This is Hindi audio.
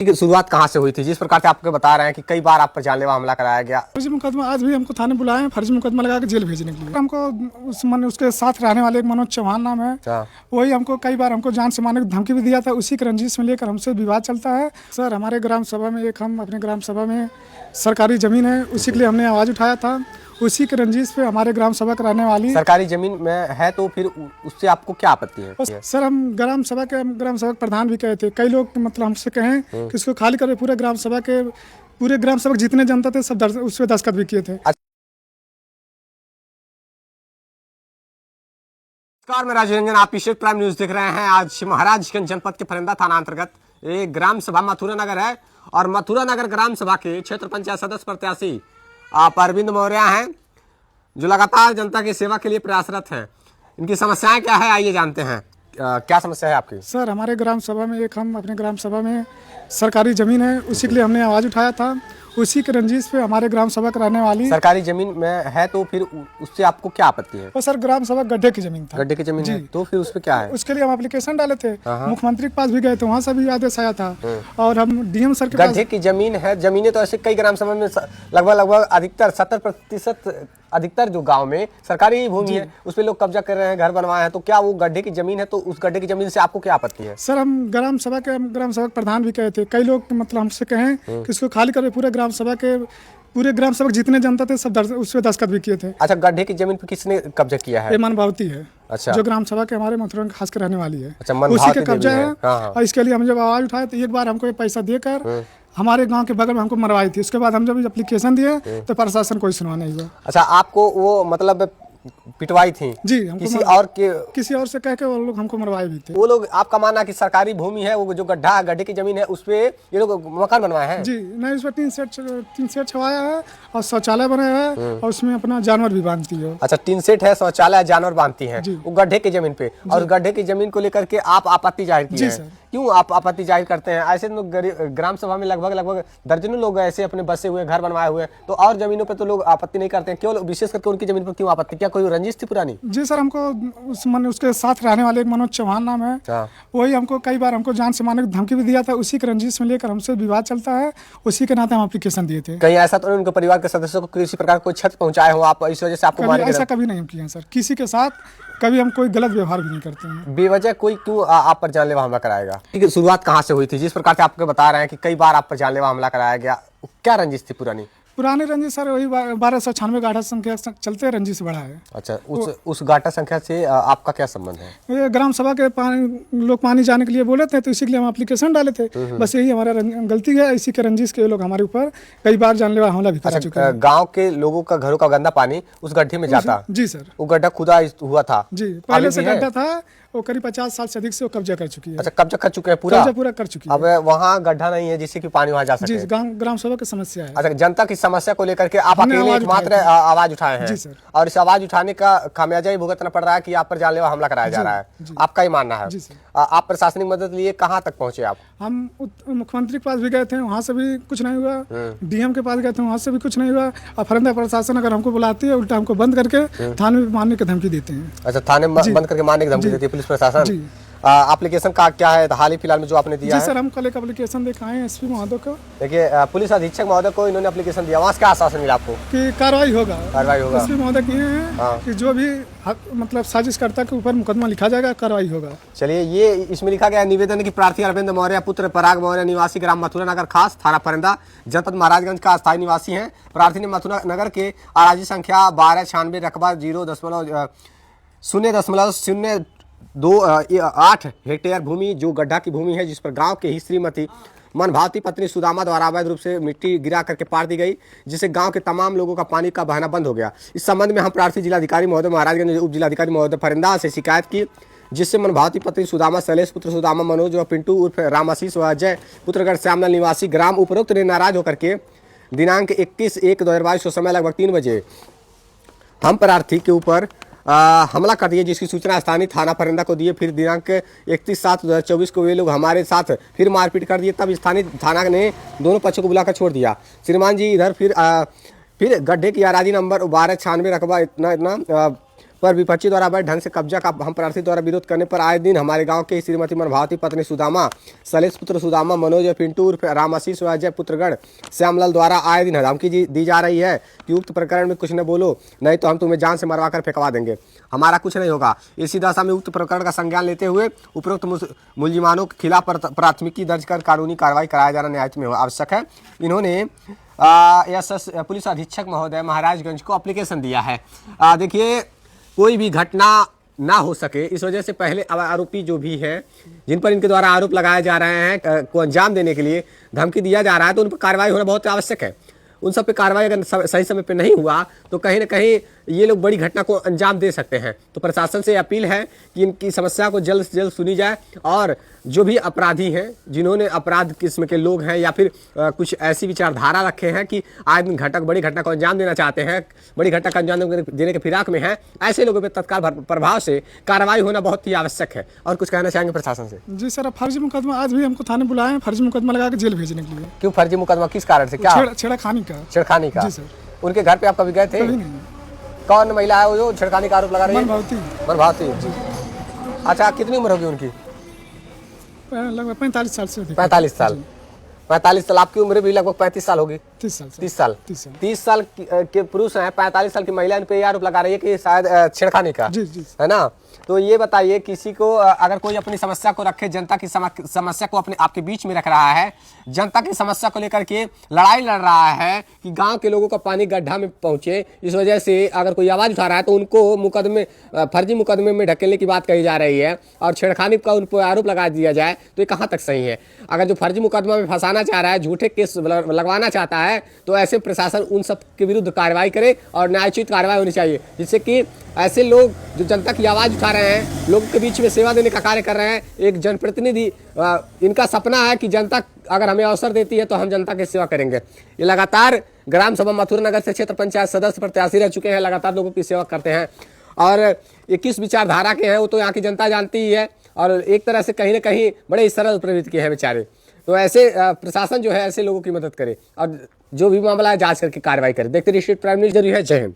की शुरुआत कहाँ से हुई थी, जिस प्रकार से आपको बता रहे हैं कि कई बार आप पर जानलेवा हमला कराया गया? फर्जी मुकदमा आज भी हमको थाने बुलाए हैं, फर्जी मुकदमा लगा के जेल भेजने के लिए। हमको उसके साथ रहने वाले एक मनोज चौहान नाम है, वही हमको कई बार हमको जान से मारने की धमकी भी दिया था। उसी के रंजिश में लेकर हमसे विवाद चलता है। सर हमारे ग्राम सभा में हम अपने ग्राम सभा में सरकारी जमीन है, उसी के लिए हमने आवाज़ उठाया था। उसी के रंजिश पे हमारे ग्राम सभा कराने वाली सरकारी जमीन में है, तो फिर उससे आपको क्या आपत्ति है? सर हम ग्राम सभा के प्रधान भी कहे थे, कई लोग मतलब हमसे कहें कि इसको खाली करे। पूरे ग्राम सभा के जितने जनता थे सब उस पर दस्तखत भी किए थे। नमस्कार, मैं राजीव रंजन, आप विशेष प्राइम न्यूज देख रहे हैं। आज महाराजगंज जनपद के फरिंदा थाना अंतर्गत एक ग्राम सभा मथुरा नगर है और मथुरा नगर ग्राम सभा के क्षेत्र पंचायत सदस्य प्रत्याशी आप अरविंद मौर्य हैं, जो लगातार जनता की सेवा के लिए प्रयासरत हैं। इनकी समस्याएं क्या है, आइए जानते हैं। क्या समस्या है आपकी? सर हमारे ग्राम सभा में हम अपने ग्राम सभा में सरकारी जमीन है, उसी के लिए हमने आवाज़ उठाया था। उसी के रंजिश पे हमारे ग्राम सभा कराने वाली सरकारी जमीन में है, तो फिर उससे आपको क्या आपत्ति है? और सर ग्राम सभा गड्ढे की जमीन था। गड्ढे की जमीन है, तो फिर उस पे क्या है? उसके लिए हम एप्लीकेशन डाले थे, मुख्यमंत्री के पास भी गए थे, वहाँ से भी आदेश आया था। और हम डीएम सर के पास। गड्ढे की जमीन है, जमीनें तो ऐसे कई ग्राम सभा में लगभग अधिकतर 70% अधिकतर जो गांव में सरकारी भूमि है, उस पे लोग कब्जा कर रहे हैं, घर बनवाए हैं। तो क्या वो गड्ढे की जमीन है, तो उस गड्ढे की जमीन से आपको क्या आपत्ति है? सर हम ग्राम सभा के प्रधान भी कहे थे, कई लोग मतलब हमसे कहें कि इसको खाली करे। पूरे ग्राम सभा जितने जनता थे सब उस पर दस्तखत भी किए थे। अच्छा, गड्ढे की जमीन पे किसने कब्जा किया है? ये मनभावती है। अच्छा, जो ग्राम सभा के हमारे मथुरा में खास कर रहने वाली है। अच्छा, उसी का कब्जा है। और इसके लिए हम जब आवाज उठाए तो एक बार हमको पैसा देकर हमारे गांव के बगल में हमको मरवाई थी। उसके बाद हम जब एप्लीकेशन दिए तो प्रशासन कोई सुनवाई नहीं हुआ। अच्छा, आपको वो मतलब पिटवाई थी जी, किसी और से कह के वो लोग हमको मरवाए भी थे। वो लोग, आपका मानना कि सरकारी भूमि है, वो जो गड्ढे की जमीन है उस पे ये लोग मकान बनवाए हैं? जी नहीं, उस पर तीन सेट छवाया है और शौचालय बनाया है और उसमें अपना जानवर भी बांधती है। अच्छा, 3 सेट है, शौचालय, जानवर बांधती है वो गड्ढे की जमीन पे। और गड्ढे की जमीन को लेकर के आप आपत्ति जाहिर की है। क्यों आप आपत्ति जाहिर करते हैं? ऐसे तो ग्राम सभा में लगभग दर्जनों लोग ऐसे अपने बसे हुए, घर बनवाए हुए, तो और जमीनों पे तो लोग आपत्ति नहीं करते हैं, क्यों विशेष करके उनकी जमीन पर क्यों आपत्ति? क्या कोई रंजिश थी पुरानी? जी सर, हमको उसके साथ रहने वाले एक मनोज चौहान नाम है, वही हमको कई बार हमको जान से मारने की धमकी भी दिया था। उसी के रंजिश में लेकर हमसे विवाद चलता है, उसी के नाते हम एप्लीकेशन दिए थे। कहीं ऐसा तो उनके परिवार के सदस्यों को किसी प्रकार कोई क्षति पहुंचाए हो आप, इस वजह से आपको मारे? ऐसा कभी नहीं किया सर, किसी के साथ कभी हम कोई गलत व्यवहार भी नहीं करते हैं। बेवजह कोई क्यों आप पर जानलेवा हमला कराएगा? शुरुआत कहाँ से हुई थी, जिस प्रकार से आपको बता रहे हैं कि कई बार आप पर जानलेवा हमला कराया गया? क्या रंजिश थी पुरानी रंजिश सर वही 1296 गाढ़ा संख्या चलते रंजिश बढ़ा है। अच्छा, उस गाढ़ा संख्या से आपका क्या संबंध है? ये ग्राम सभा के लोग पानी जाने के लिए बोले थे, तो इसी के लिए हम एप्लीकेशन डाले थे। बस यही हमारा गलती है। इसी के रंजिश के लोग हमारे ऊपर कई बार जानलेवा हमला भी कर चुके हैं। गाँव के लोगों का घरों का गंदा पानी उस गड्ढे में जाता? जी सर, वो गड्ढा खुदा हुआ था? जी, पहले से गड्ढा था, वो करीब 50 साल से अधिक से वो कब्जा कर चुकी है। अच्छा, कब्जा कर चुके हैं, पूरा कर चुकी है। अब वहाँ गड्ढा नहीं है जिससे कि पानी वहाँ जा सके? जी, ग्राम सभा की समस्या है। अच्छा, जनता की समस्या को लेकर के आप अकेले एकमात्र आवाज उठाए हैं? जी सर। और इस आवाज उठाने का खामियाजा ही भुगतना पड़ रहा है कि आप पर जानलेवा हमला कराया जा रहा है, आपका ही मानना है? आप प्रशासनिक मदद लिए कहाँ तक पहुँचे आप? हम मुख्यमंत्री के पास भी गए थे, वहाँ से भी कुछ नहीं हुआ। डीएम के पास गए थे, वहाँ से भी कुछ नहीं हुआ। और फरिंदा प्रशासन अगर हमको बुलाती है, उल्टा हमको बंद करके थाने में मारने की धमकी देते हैं। अच्छा, थाने में बंद करके मारने की धमकी देती है पुलिस प्रशासन? एप्लीकेशन का क्या है हाल ही फिलहाल में जो आपने दिया? जी सर, हम कल एक एप्लीकेशन दिखाए हैं एसपी महोदय को। देखिए, पुलिस अधीक्षक महोदय को इन्होंने एप्लीकेशन दिया, वहाँ से क्या आश्वासन मिला आपको? कि कार्रवाई होगा। एसपी महोदय किए हैं कि जो भी मतलब साजिशकर्ता के ऊपर मुकदमा लिखा जाएगा, कार्रवाई होगा। चलिए, ये इसमें लिखा गया निवेदन की प्रार्थी अरविंद मौर्य पुत्र पराग मौर्य निवासी ग्राम मथुरा नगर खास थाना फरिंदा जनपद महाराजगंज का अस्थायी निवासी है। प्रार्थी ने मथुरा नगर के अराजी संख्या 1296 रकबा 0.028 हेक्टेयर भूमि जो गड्ढा की भूमि है, जिस पर गांव के ही श्रीमती मनभावती पत्नी सुदामा द्वारा अवैध रूप से मिट्टी गिरा करके पार दी गई, जिससे गांव के तमाम लोगों का पानी का बहाना बंद हो गया। इस संबंध में हम प्रार्थी जिलाधिकारी महोदय महाराजगंज, उप जिलाधिकारी महोदय फरिंदा से शिकायत की, जिससे मनभावती पत्नी सुदामा, शैलेश पुत्र सुदामा, मनोज व पिंटू उर्फ रामाशीष व अजय पुत्रगढ़ श्यामलाल निवासी ग्राम उपरोक्त ने नाराज होकर के दिनांक 21/1/2022 को समय लगभग 3 बजे हम प्रार्थी के ऊपर हमला कर दिए, जिसकी सूचना स्थानीय थाना फरिंदा को दिए। फिर दिनांक 31/7/2024 को वे लोग हमारे साथ फिर मारपीट कर दिए। तब स्थानीय थाना ने दोनों पक्षों को बुलाकर छोड़ दिया। श्रीमान जी इधर फिर गड्ढे की अराजी नंबर 1296 रकबा इतना पर विपक्षी द्वारा अवैध ढंग से कब्जा का हम प्रार्थी द्वारा विरोध करने पर आए दिन हमारे गांव के श्रीमती मनभावती पत्नी सुदामा, शैलेश पुत्र सुदामा, मनोज पिंटू उर्फ रामाशीष व अजय पुत्रगण श्यामलाल द्वारा आए दिन धमकी दी जा रही है कि उक्त प्रकरण में कुछ न बोलो, नहीं तो हम तुम्हें जान से मरवा कर फेंकवा देंगे। हमारा कुछ नहीं होगा। इसी दशा में उक्त प्रकरण का संज्ञान लेते हुए उपरोक्त मुलजिमानों के खिलाफ प्राथमिकी दर्ज कर कानूनी कार्रवाई कराया जाना न्याय में आवश्यक है। इन्होंने पुलिस अधीक्षक महोदय महाराजगंज को एप्लीकेशन दिया है। देखिए, कोई भी घटना ना हो सके इस वजह से पहले आरोपी जो भी है जिन पर इनके द्वारा आरोप लगाए जा रहे हैं को अंजाम देने के लिए धमकी दिया जा रहा है, तो उन पर कार्रवाई होना बहुत आवश्यक है। उन सब पे कार्रवाई अगर सही समय पे नहीं हुआ तो कहीं ना कहीं ये लोग बड़ी घटना को अंजाम दे सकते हैं। तो प्रशासन से अपील है कि इनकी समस्या को जल्द से जल्द सुनी जाए और जो भी अपराधी हैं, जिन्होंने अपराध किस्म के लोग हैं या फिर कुछ ऐसी विचारधारा रखे हैं कि आज दिन बड़ी घटना को अंजाम देना चाहते हैं, बड़ी घटना का अंजाम देने के फिराक में हैं, ऐसे लोगों पर तत्काल प्रभाव से कार्रवाई होना बहुत ही आवश्यक है। और कुछ कहना चाहेंगे प्रशासन से? जी सर, फर्जी मुकदमा आज भी हमको थाने बुलाए हैं, फर्जी मुकदमा लगा के जेल भेजने के लिए। क्यों फर्जी मुकदमा, किस कारण से? क्या छेड़खानी का? जी सर। उनके घर पे आप कभी गए थे? नहीं। कौन महिला है वो जो छेड़खानी का आरोप लगा रही है? मनभावती। अच्छा, कितनी उम्र होगी उनकी? लगभग 45 साल से। 45 साल। 45 साल। आपकी उम्र भी लगभग 35 साल होगी। 30 साल के पुरुष हैं, 45 साल की महिला इन पे आरोप लगा रही है कि शायद छेड़खानी का है ना। तो ये बताइए, किसी को अगर कोई अपनी समस्या को रखे, जनता की समस्या को अपने आपके बीच में रख रहा है, जनता की समस्या को लेकर के लड़ाई लड़ रहा है कि गांव के लोगों का पानी गड्ढा में पहुंचे, इस वजह से अगर कोई आवाज उठा रहा है तो उनको फर्जी मुकदमे में ढकेलने की बात कही जा रही है और छेड़खानी का उन पर आरोप लगा दिया जाए, तो ये कहाँ तक सही है? अगर जो फर्जी मुकदमा में फंसाना चाह रहा है, झूठे केस लगवाना चाहता है, तो ऐसे प्रशासन उन सब के विरुद्ध कार्रवाई करे और न्यायोचित कार्रवाई होनी चाहिए, जिससे कि ऐसे लोग जो जनता की आवाज़ उठा रहे हैं, लोगों के बीच में सेवा देने का कार्य कर रहे हैं, एक जनप्रतिनिधि, इनका सपना है कि जनता अगर हमें अवसर देती है तो हम जनता की सेवा करेंगे। ये लगातार ग्राम सभा मथुरा नगर से क्षेत्र पंचायत सदस्य प्रत्याशी रह चुके हैं, लगातार लोगों की सेवा करते हैं और ये किस विचारधारा के हैं वो तो यहाँ की जनता जानती ही है और एक तरह से कहीं ना कहीं बड़े ही सरल प्रवृत्ति के हैं बेचारे। तो ऐसे प्रशासन जो है ऐसे लोगों की मदद करे और जो भी मामला है जांच करके कार्रवाई करे। देखते रहिए स्टेट प्राइम न्यूज़। जरूरी है। जय हिंद।